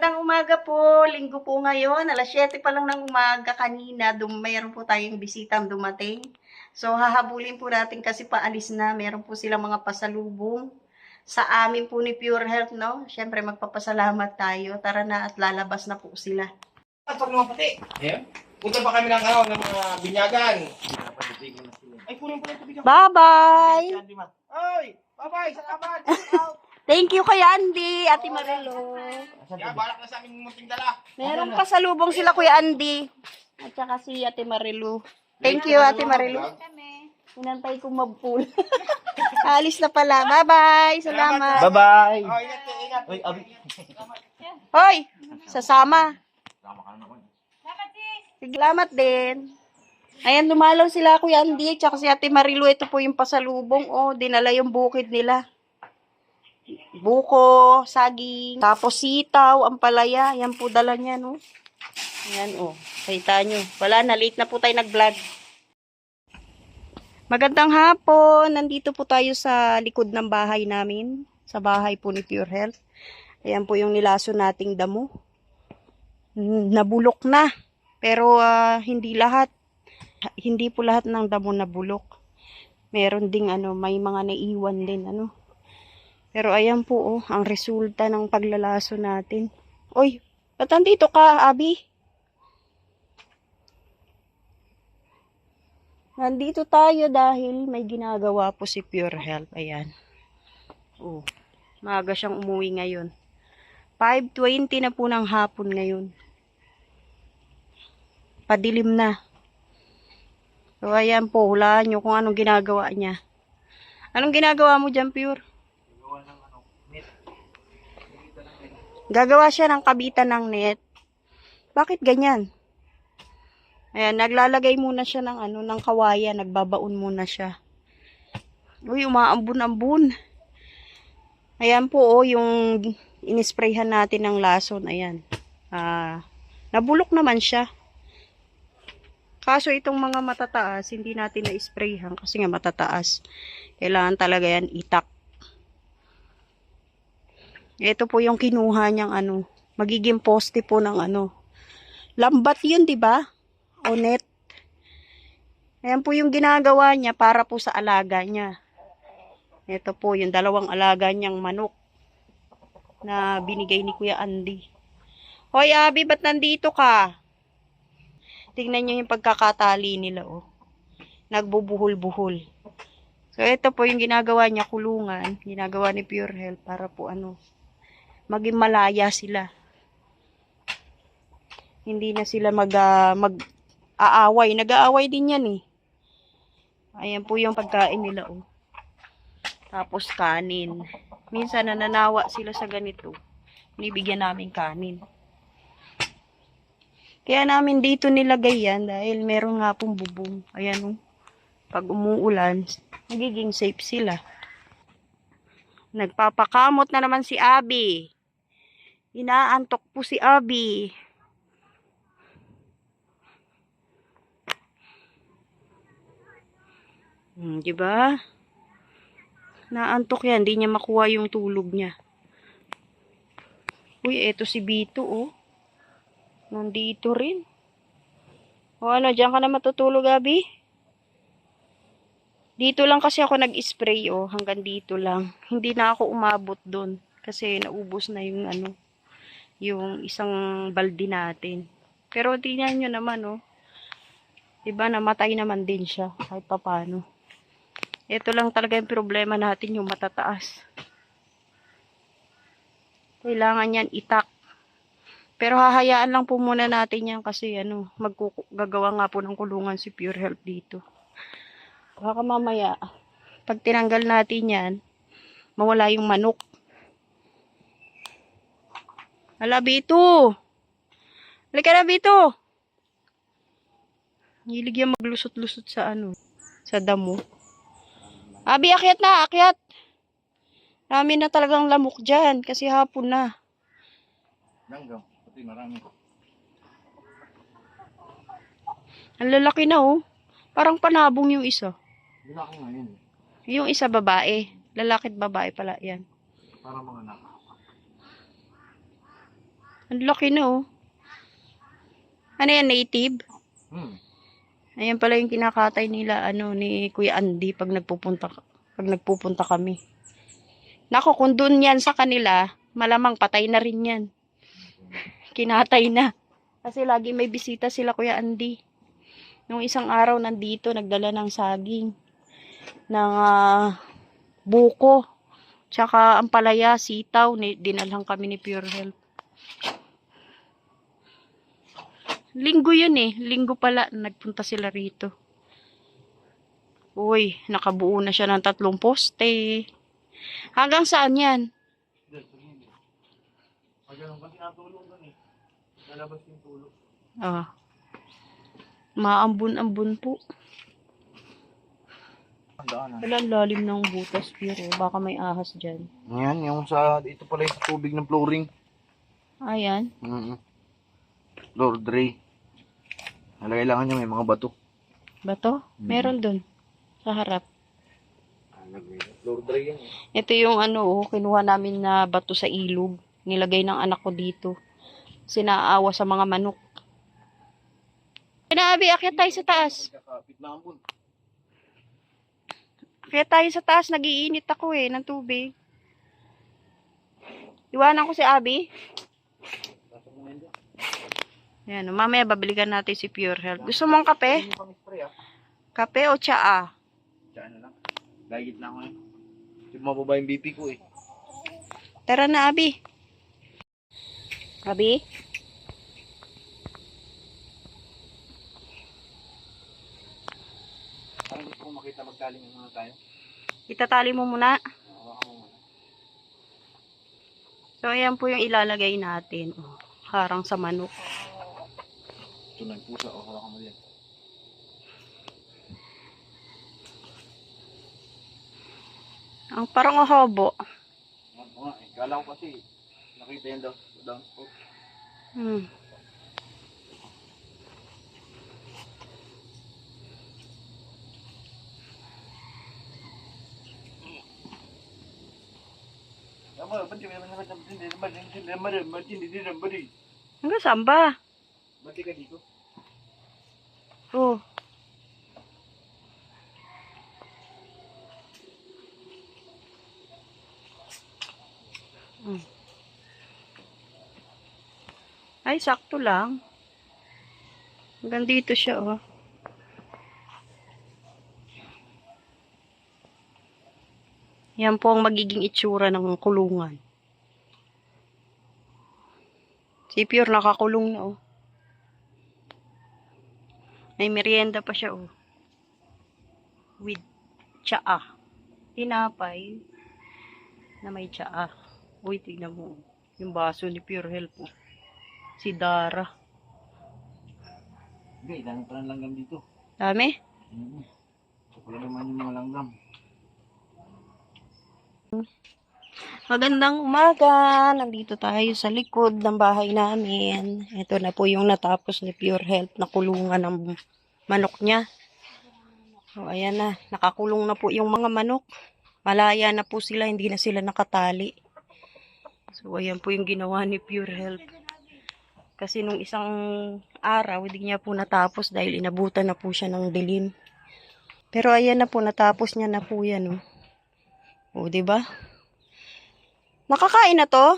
Magandang umaga po. Linggo po ngayon. Alas 7 pa lang ng umaga kanina. Mayroon po tayong bisitang dumating. So, hahabulin po natin kasi paalis na. Meron po silang mga pasalubong sa amin po ni Pure Health, no? Siyempre, magpapasalamat tayo. Tara na at lalabas na po sila. At pag mga pati, punta pa kami ng mga binyagan. Ay, kunin po na ito. Bye-bye! Ay, bye-bye, salamat. Thank you kay Andy, Ate Marilo. Balak na sa aming munting dala. Meron pasalubong sila Kuya Andy. At saka si Ate Marilo. Thank you, Ate Marilo. Inantay kong mag-pool. Alis na pala. Bye-bye. Salamat. Bye-bye. Oh, ingat. Uy, abi. Hoy, sasama. Salamat din. Ayan, dumalaw sila Kuya Andy, tsaka si Ate Marilo. Ito po yung pasalubong. Oh, dinala yung bukid nila. Buko, saging, tapos sitaw, ampalaya. Yan po dala niya, no? Ayan, oh. Kita nyo. Wala na, late na po tayo nag-vlog. Magandang hapon. Nandito po tayo sa likod ng bahay namin. Sa bahay po ni Pure Health. Ayan po yung nilaso nating damo. Nabulok na. Pero hindi lahat. Hindi po lahat ng damo nabulok. Meron ding may mga naiwan din Pero ayan po ang resulta ng paglalaso natin. Oy, ba't nandito ka, Abi? Nandito tayo dahil may ginagawa po si Pure Health. Ayan. Oh, maaga siyang umuwi ngayon. 5:20 na po ng hapon ngayon. Padilim na. So, ayan po, hulaan nyo kung anong ginagawa niya. Anong ginagawa mo dyan, Pure? Gagawa siya ng kabitan ng net. Bakit ganyan? Ayan, naglalagay muna siya ng kawayan. Nagbabaon muna siya. Uy, umaambun-ambun. Ayan po, yung inisprayhan natin ng lason. Ayan. Nabulok naman siya. Kaso itong mga matataas, hindi natin na-sprayhan kasi nga matataas. Kailangan talaga yan itak. Ito po yung kinuha niyang magiging poste po ng lambat yun, di ba? O net. Ayan po yung ginagawa niya para po sa alaga niya. Ito po yung dalawang alaga niyang manok na binigay ni Kuya Andy. Hoy, Abi, ba't nandito ka? Tingnan niyo yung pagkakatali nila, oh. Nagbubuhol-buhol. So, ito po yung ginagawa niya, kulungan. Ginagawa ni Pure Health para po maging malaya sila. Hindi na sila mag-aaway. Nag-aaway din yan eh. Ayan po yung pagkain nila, oh. Tapos kanin. Minsan nananawa sila sa ganito. Binibigyan namin kanin. Kaya namin dito nilagay yan dahil meron nga pong bubong. Ayan, oh. Pag umuulan, nagiging safe sila. Nagpapakamot na naman si Abi. Inaantok po si Abi. Diba? Naantok yan. Hindi niya makuha yung tulog niya. Uy, eto si Bito, oh. Nandito rin. O diyan ka na matutulog, Abi? Dito lang kasi ako nag-spray, oh. Hanggang dito lang. Hindi na ako umabot doon. Kasi naubos na yung yung isang balde natin. Pero tingnan nyo naman, oh. Diba, namatay naman din siya. Kahit pa paano. Ito lang talaga yung problema natin, yung matataas. Kailangan yan itak. Pero hahayaan lang po muna natin yan kasi gagawa nga po ng kulungan si Pure Health dito. Baka mamaya, pag tinanggal natin yan, mawala yung manok. Hala, Bito! Halika na, Bito! Hilig yan maglusot-lusot sa sa damo. Abi, akyat na, akyat! Marami na talagang lamok dyan kasi hapon na. Langgam, pati marami. Ang lalaki na, oh. Parang panabong yung isa. Hindi na ako ngayon. Yung isa babae. Lalaki at babae pala yan. Para mga anak. Ang laki na oh. Ano yan, native? Hmm. Ayan pala yung kinakatay nila, ni Kuya Andy pag nagpupunta kami. Nako, kung doon yan sa kanila, malamang patay na rin yan. Kinatay na. Kasi lagi may bisita sila Kuya Andy. Nung isang araw nandito, nagdala ng saging, ng buko, tsaka ampalaya, sitaw, dinalhan kami ni Pure Health. Linggo yun eh. Linggo pala, nagpunta sila rito. Uy, nakabuo na siya ng 3 poste. Hanggang saan yan? Pag ganun kasi natulog doon eh. Lalabas yung tulog. Ah. Maambun-ambun po. Ang daan ah. Wala, lalim ng butas, Pure. Baka may ahas dyan. Yan, yung sa, ito pala yung tubig ng flooring. Ayan. Floor tray. Kailangan niya may mga bato. Bato? Meron dun. Sa harap. Floor tray yan eh. Ito yung kinuha namin na bato sa ilog. Nilagay ng anak ko dito. Sinaawa sa mga manok. Abi, akyat tayo sa taas. Kakapit na ambon. Akyat tayo sa taas. Nagiinit ako ng tubig. Iwanan ko si Abi. Yan, mamaya babalikan natin si Pure Health. Gusto mong kape? Kape o tsaa? Tsaa na lang. Gagit na ako eh. Hindi mababa yung BP ko eh. Tara na, Abi. Abi? Parang gusto kong makita magkaling muna tayo. Itatali mo muna. Hawakan mo muna. So, ayan po yung ilalagay natin. Harang sa manok. Ito na yung pusa. Hawakan mo yan. Ang parang ohobo. Oo nga eh. Kala ko kasi nakita yan down spot. Hanggang saan ba? Ba't ka dito? Oh. Ay, sakto lang. Hanggang dito siya, oh. Yan po ang magiging itsura ng kulungan. Si Pure nakakulong na, oh. May merienda pa siya, oh. With tsaa. Tinapay na may tsaa. Uy, tignan mo. Yung baso ni Pure Health, oh. Si Dara. Okay, dami pa ng langgam dito. Dami? Wala naman yung mga langgam. Magandang umaga. Nandito tayo sa likod ng bahay namin. Ito na po yung natapos ni Pure Health na kulungan ng manok niya. So, ayan na. Nakakulong na po yung mga manok. Malaya na po sila. Hindi na sila nakatali. So, ayan po yung ginawa ni Pure Health. Kasi nung isang araw, hindi niya po natapos dahil inabutan na po siya ng dilim. Pero ayan na po, natapos niya na po yan. O, diba? Nakakain na to?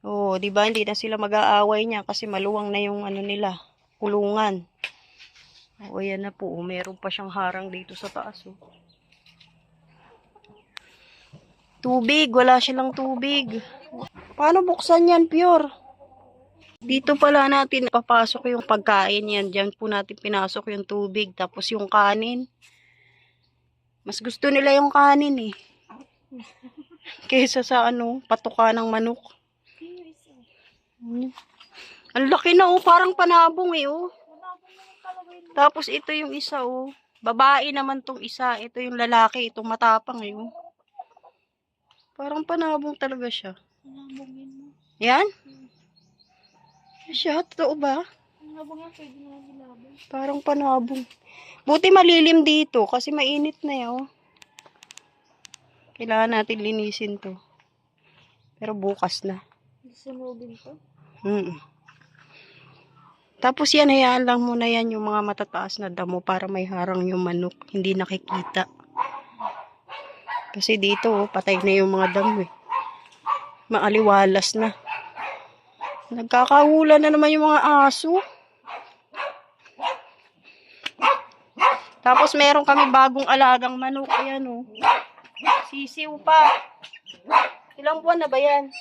O, diba? Hindi na sila mag-aaway niya kasi maluwang na yung nila, kulungan. O, ayan na po. O, meron pa siyang harang dito sa taas. O. Tubig. Wala silang tubig. Paano buksan yan, Pure? Dito pala natin papasok yung pagkain yan. Diyan po natin pinasok yung tubig. Tapos yung kanin. Mas gusto nila yung kanin eh. Kaysa sa patuka ng manok. Ang laki na oh. Parang panabong eh oh. Tapos ito yung isa oh. Babae naman tong isa. Ito yung lalaki. Itong matapang eh oh. Parang panabong talaga siya. Yan? Siya, totoo ba? Parang panabong. Buti malilim dito kasi mainit na yun. Kailangan natin linisin to. Pero bukas na. Sunugin to. Tapos yan, hayaan lang muna yan yung mga matataas na damo para may harang yung manok. Hindi nakikita. Kasi dito, patay na yung mga damo eh. Maaliwalas na. Nagkakahula na naman yung mga aso. Tapos meron kami bagong alagang manok. Ayan o. Sisiw pa. Ilang buwan na ba yan?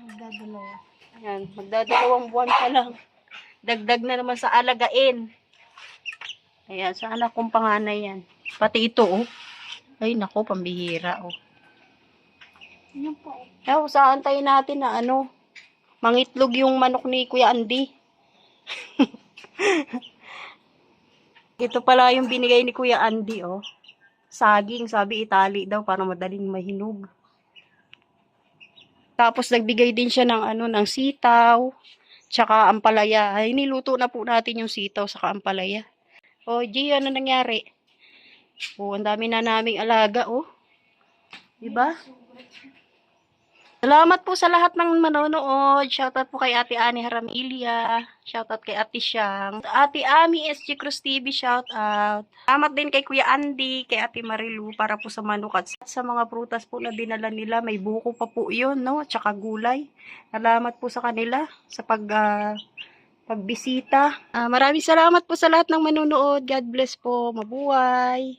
Magdadalawa. Ayan, magdadalawang buwan pa lang. Dagdag na naman sa alagain. Ayan, sa anak kong panganay yan. Pati ito, oh. Ay, nako, pambihira, oh. Yan po. Ayaw, saan tayo natin na ano, mangitlog yung manok ni Kuya Andy. Ito pala yung binigay ni Kuya Andy, oh. Saging, sabi itali daw para madaling mahinog. Tapos nagbigay din siya ng ano, ng sitaw. Tsaka ampalaya. Ay, niluto na po natin yung sitaw saka ampalaya. O, G, ano nangyari? O, ang dami na naming alaga, oh. Diba? Salamat po sa lahat ng manonood. Shoutout po kay Ate Ani Haramilia. Shoutout kay Ate Siang. Ate Ami SG Cruz TV, shoutout. Salamat din kay Kuya Andy, kay Ate Marilu para po sa manok at sa mga prutas po na dinala nila. May buko pa po yun, no? Tsaka gulay. Salamat po sa kanila sa pagbisita. Maraming salamat po sa lahat ng manonood. God bless po. Mabuhay.